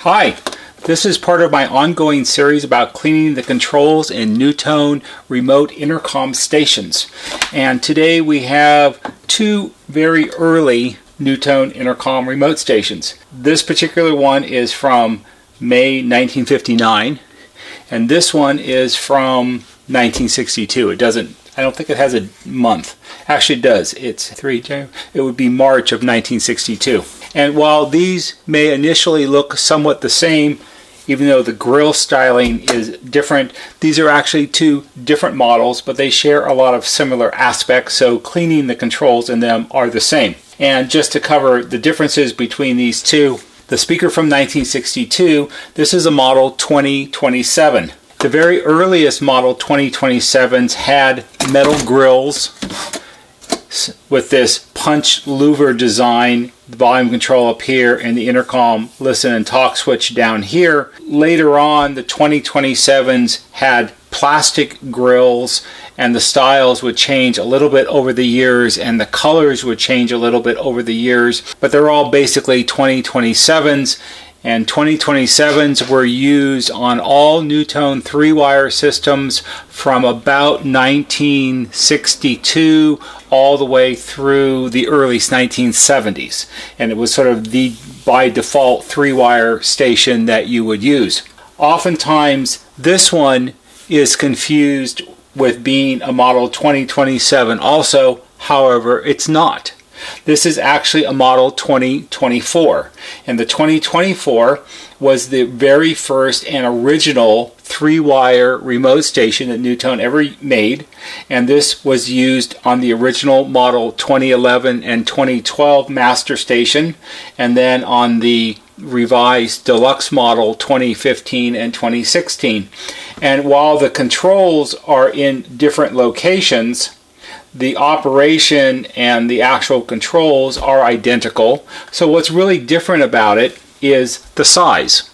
Hi, this is part of my ongoing series about cleaning the controls in NuTone Remote Intercom Stations. And today we have two very early NuTone Intercom Remote Stations. This particular one is from May 1959, and this one is from 1962. I don't think it has a month. Actually, it does. It would be March of 1962. And while these may initially look somewhat the same, even though the grill styling is different, these are actually two different models, but they share a lot of similar aspects, so cleaning the controls in them are the same. And just to cover the differences between these two, the speaker from 1962, this is a model 2027. The very earliest model 2027s had metal grills with this punch louver design, the volume control up here, and the intercom listen and talk switch down here. Later on, the 2027s had plastic grills, and the styles would change a little bit over the years, and the colors would change a little bit over the years, but they're all basically 2027s. And 2027s were used on all NuTone 3-wire systems from about 1962 all the way through the early 1970s. And it was sort of the by default 3-wire station that you would use. Oftentimes, this one is confused with being a model 2027 also. However, it's not. This is actually a model 2024, and the 2024 was the very first and original 3-wire remote station that NuTone ever made, and this was used on the original model 2011 and 2012 master station, and then on the revised Deluxe Model 2015 and 2016. And while the controls are in different locations, the operation and the actual controls are identical. So what's really different about it is the size.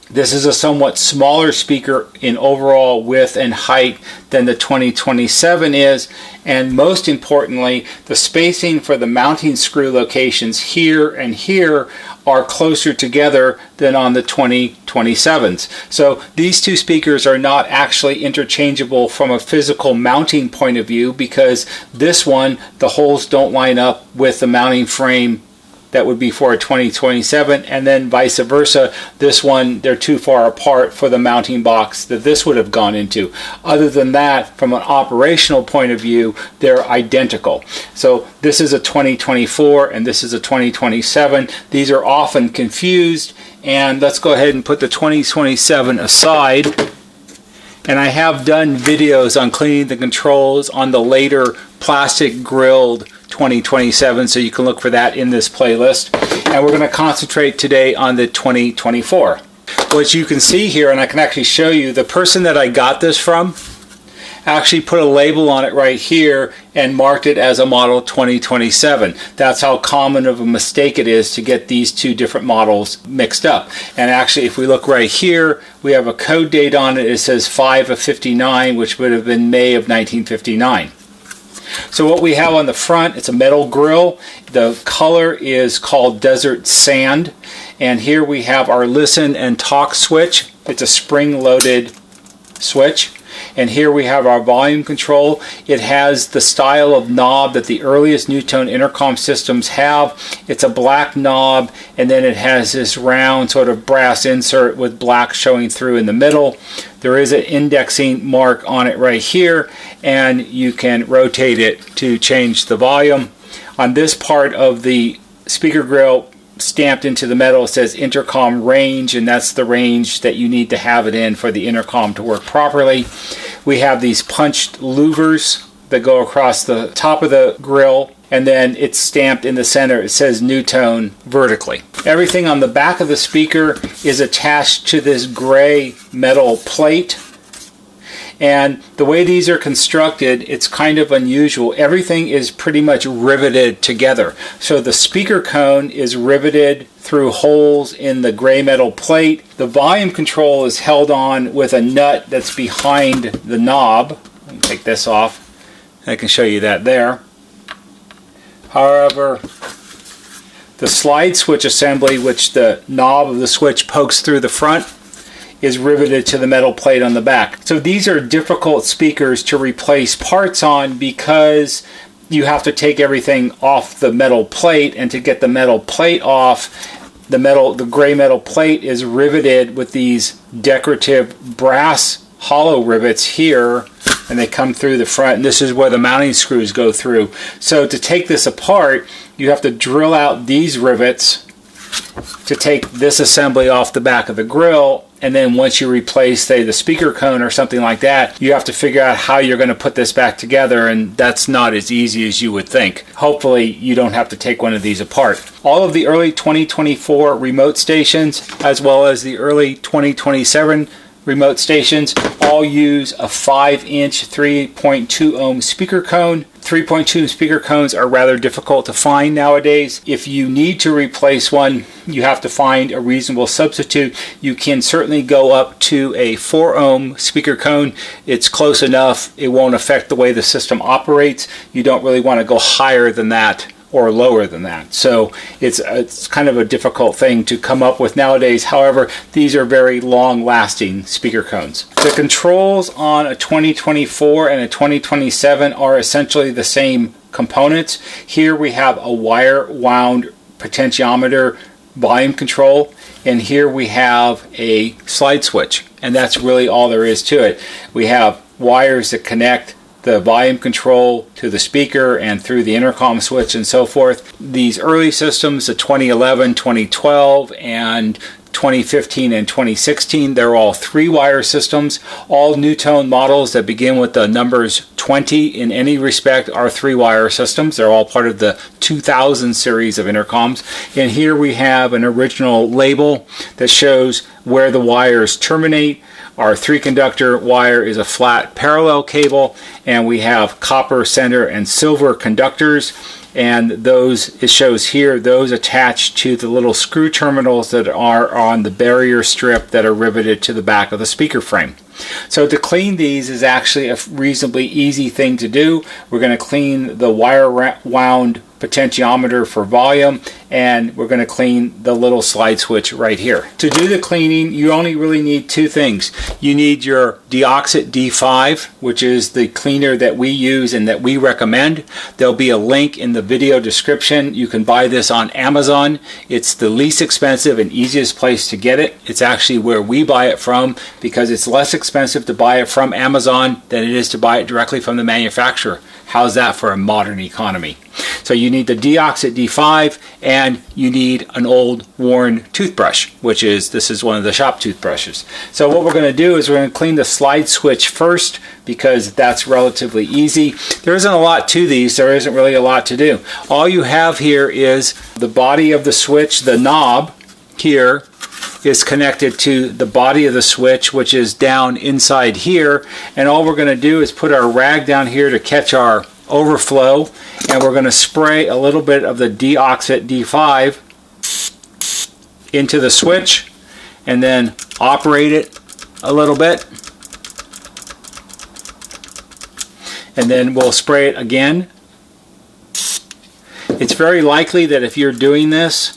This is a somewhat smaller speaker in overall width and height than the 2027 is, and most importantly, the spacing for the mounting screw locations here and here are closer together than on the 2027s. So these two speakers are not actually interchangeable from a physical mounting point of view, because this one, the holes don't line up with the mounting frame that would be for a 2027, and then vice versa. This one, they're too far apart for the mounting box that this would have gone into. Other than that, from an operational point of view, they're identical. So this is a 2024 and this is a 2027. These are often confused, and let's go ahead and put the 2027 aside. And I have done videos on cleaning the controls on the later plastic grilled 2027, so you can look for that in this playlist. And we're going to concentrate today on the 2024. What you can see here, and I can actually show you, the person that I got this from actually put a label on it right here and marked it as a model 2027. That's how common of a mistake it is to get these two different models mixed up. And actually, if we look right here, we have a code date on it. It says 5 of 59, which would have been May of 1959. So what we have on the front, it's a metal grill. The color is called Desert Sand. And here we have our listen and talk switch. It's a spring-loaded switch. And here we have our volume control. It has the style of knob that the earliest NuTone Intercom systems have. It's a black knob, and then it has this round sort of brass insert with black showing through in the middle. There is an indexing mark on it right here, and you can rotate it to change the volume. On this part of the speaker grill, stamped into the metal, it says intercom range, and that's the range that you need to have it in for the intercom to work properly. We have these punched louvers that go across the top of the grill, and then it's stamped in the center. It says NuTone vertically. Everything on the back of the speaker is attached to this gray metal plate. And the way these are constructed, it's kind of unusual. Everything is pretty much riveted together. So the speaker cone is riveted through holes in the gray metal plate. The volume control is held on with a nut that's behind the knob. Let me take this off. I can show you that there. However, The slide switch assembly, which the knob of the switch pokes through the front, is riveted to the metal plate on the back. So these are difficult speakers to replace parts on because you have to take everything off the metal plate, and to get the metal plate off, the gray metal plate is riveted with these decorative brass hollow rivets here, and they come through the front, and this is where the mounting screws go through. So to take this apart, you have to drill out these rivets to take this assembly off the back of the grill, and then once you replace, say, the speaker cone or something like that, you have to figure out how you're going to put this back together, and that's not as easy as you would think. Hopefully you don't have to take one of these apart. All of the early 2024 remote stations, as well as the early 2027 remote stations, all use a 5-inch 3.2 ohm speaker cone. 3.2 speaker cones are rather difficult to find nowadays. If you need to replace one, you have to find a reasonable substitute. You can certainly go up to a 4 ohm speaker cone. It's close enough. It won't affect the way the system operates. You don't really want to go higher than that or lower than that. So it's kind of a difficult thing to come up with nowadays. However, these are very long-lasting speaker cones. The controls on a 2024 and a 2027 are essentially the same components. Here we have a wire-wound potentiometer volume control, and here we have a slide switch, and that's really all there is to it. We have wires that connect the volume control to the speaker and through the intercom switch and so forth. These early systems, the 2011, 2012, and 2015 and 2016, they're all 3-wire systems. All NuTone models that begin with the numbers 20 in any respect are 3-wire systems. They're all part of the 2000 series of intercoms. And here we have an original label that shows where the wires terminate. Our 3-conductor wire is a flat parallel cable, and we have copper, center, and silver conductors, and those, it shows here, those attach to the little screw terminals that are on the barrier strip that are riveted to the back of the speaker frame. So to clean these is actually a reasonably easy thing to do. We're going to clean the wire wound potentiometer for volume, and we're going to clean the little slide switch right here. To do the cleaning, you only really need 2 things. You need your Deoxit D5, which is the cleaner that we use and that we recommend. There'll be a link in the video description. You can buy this on Amazon. It's the least expensive and easiest place to get it. It's actually where we buy it from, because it's less expensive to buy it from Amazon than it is to buy it directly from the manufacturer. How's that for a modern economy? So you need the Deoxit D5, and you need an old worn toothbrush, which is, this is one of the shop toothbrushes. So what we're going to do is we're going to clean the slide switch first, because that's relatively easy. There isn't a lot to these. There isn't really a lot to do. All you have here is the body of the switch. The knob here is connected to the body of the switch, which is down inside here, and all we're going to do is put our rag down here to catch our overflow, and we're going to spray a little bit of the Deoxit D5 into the switch, and then operate it a little bit, and then we'll spray it again. It's very likely that if you're doing this,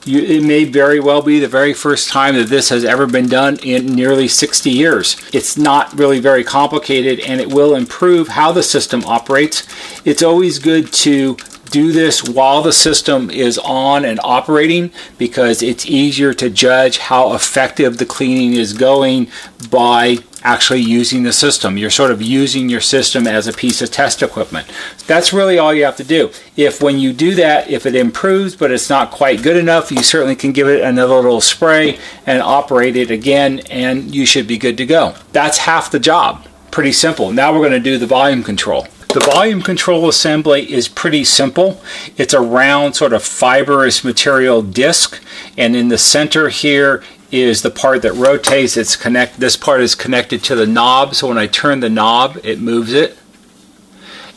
it may very well be the very first time that this has ever been done in nearly 60 years. It's not really very complicated, and it will improve how the system operates. It's always good to do this while the system is on and operating, because it's easier to judge how effective the cleaning is going by actually using the system. You're sort of using your system as a piece of test equipment. That's really all you have to do. If when you do that, if it improves but it's not quite good enough, you certainly can give it another little spray and operate it again, and you should be good to go. That's half the job. Pretty simple. Now we're going to do the volume control. The volume control assembly is pretty simple. It's a round sort of fibrous material disc, and in the center here is the part that rotates. This part is connected to the knob, so when I turn the knob, it moves it.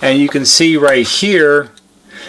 And you can see right here,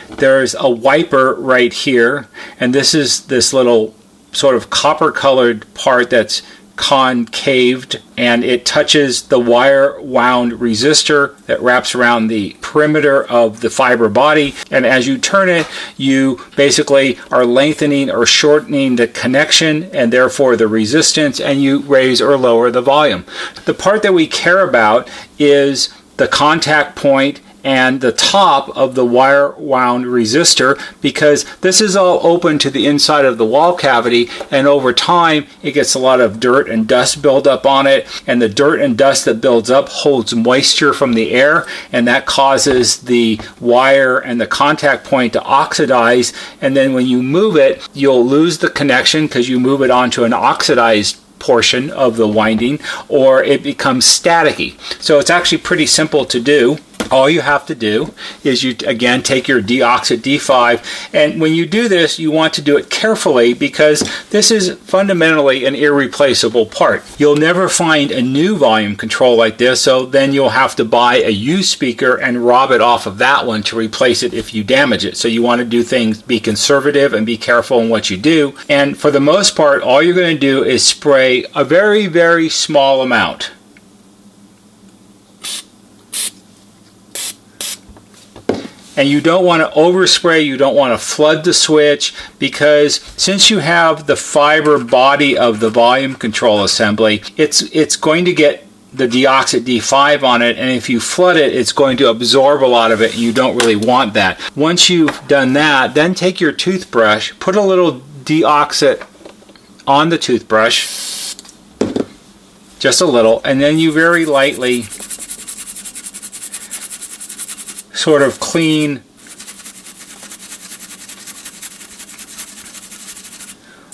there's a wiper right here, and this is this little sort of copper colored part that's concaved, and it touches the wire wound resistor that wraps around the perimeter of the fiber body, and as you turn it, you basically are lengthening or shortening the connection and therefore the resistance, and you raise or lower the volume. The part that we care about is the contact point and the top of the wire wound resistor, because this is all open to the inside of the wall cavity, and over time it gets a lot of dirt and dust build up on it, and the dirt and dust that builds up holds moisture from the air, and that causes the wire and the contact point to oxidize, and then when you move it you'll lose the connection because you move it onto an oxidized portion of the winding, or it becomes staticky. So it's actually pretty simple to do. All you have to do is you again take your deoxit D5, and when you do this you want to do it carefully because this is fundamentally an irreplaceable part. You'll never find a new volume control like this, so then you'll have to buy a used speaker and rob it off of that one to replace it if you damage it. So you want to do things, be conservative and be careful in what you do, and for the most part all you're going to do is spray a very, very small amount. And you don't want to overspray, you don't want to flood the switch, because since you have the fiber body of the volume control assembly, it's going to get the deoxit D5 on it, and if you flood it, it's going to absorb a lot of it, and you don't really want that. Once you've done that, then take your toothbrush, put a little deoxit on the toothbrush, just a little, and then you very lightly sort of clean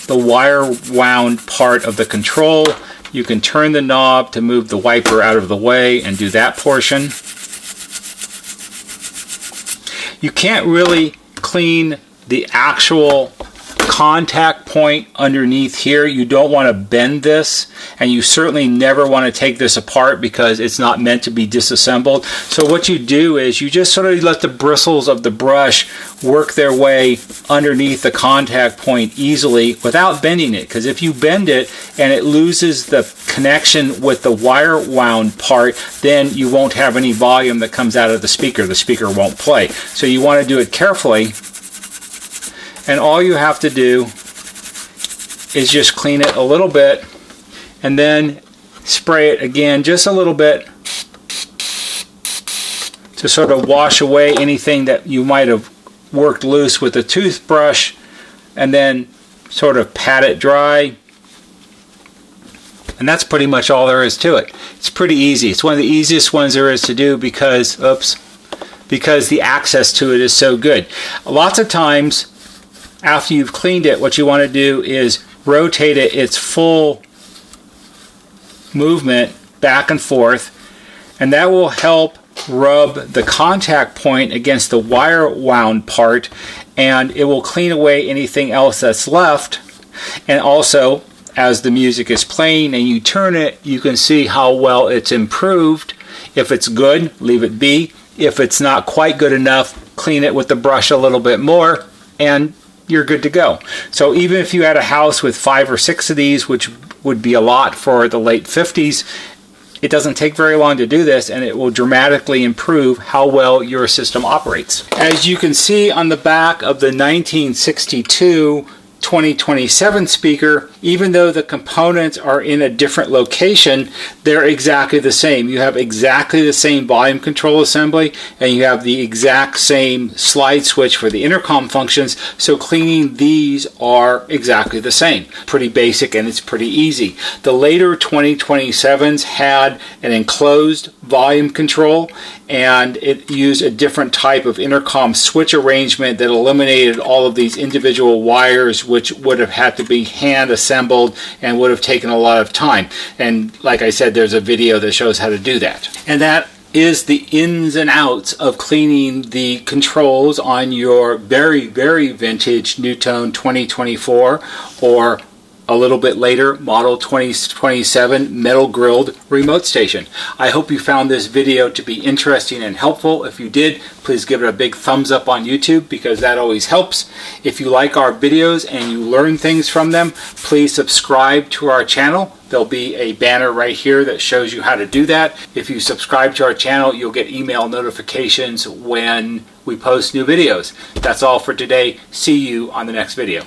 the wire wound part of the control. You can turn the knob to move the wiper out of the way and do that portion. You can't really clean the actual contact point underneath here. You don't want to bend this, and you certainly never want to take this apart because it's not meant to be disassembled. So what you do is you just sort of let the bristles of the brush work their way underneath the contact point easily without bending it, because if you bend it and it loses the connection with the wire wound part, then you won't have any volume that comes out of the speaker. The speaker won't play. So you want to do it carefully. And all you have to do is just clean it a little bit and then spray it again just a little bit to sort of wash away anything that you might have worked loose with the toothbrush, and then sort of pat it dry. And that's pretty much all there is to it. It's pretty easy. It's one of the easiest ones there is to do because the access to it is so good. Lots of times after you've cleaned it, what you want to do is rotate it its full movement back and forth, and that will help rub the contact point against the wire wound part, and it will clean away anything else that's left. And also, as the music is playing and you turn it, you can see how well it's improved. If it's good, leave it be. If it's not quite good enough, clean it with the brush a little bit more, and you're good to go. So even if you had a house with 5 or 6 of these, which would be a lot for the late 50s, it doesn't take very long to do this, and it will dramatically improve how well your system operates. As you can see on the back of the 1962 2027 speaker, even though the components are in a different location, they're exactly the same. You have exactly the same volume control assembly, and you have the exact same slide switch for the intercom functions, so cleaning these are exactly the same. Pretty basic, and it's pretty easy. The later 2027s had an enclosed volume control, and it used a different type of intercom switch arrangement that eliminated all of these individual wires, which would have had to be hand assembled and would have taken a lot of time. And like I said, there's a video that shows how to do that. And that is the ins and outs of cleaning the controls on your very, very vintage NuTone 2024 or a little bit later model 2027 metal grilled remote station. I hope you found this video to be interesting and helpful. If you did, please give it a big thumbs up on YouTube, because that always helps. If you like our videos and you learn things from them, please subscribe to our channel. There'll be a banner right here that shows you how to do that. If you subscribe to our channel, you'll get email notifications when we post new videos. That's all for today. See you on the next video.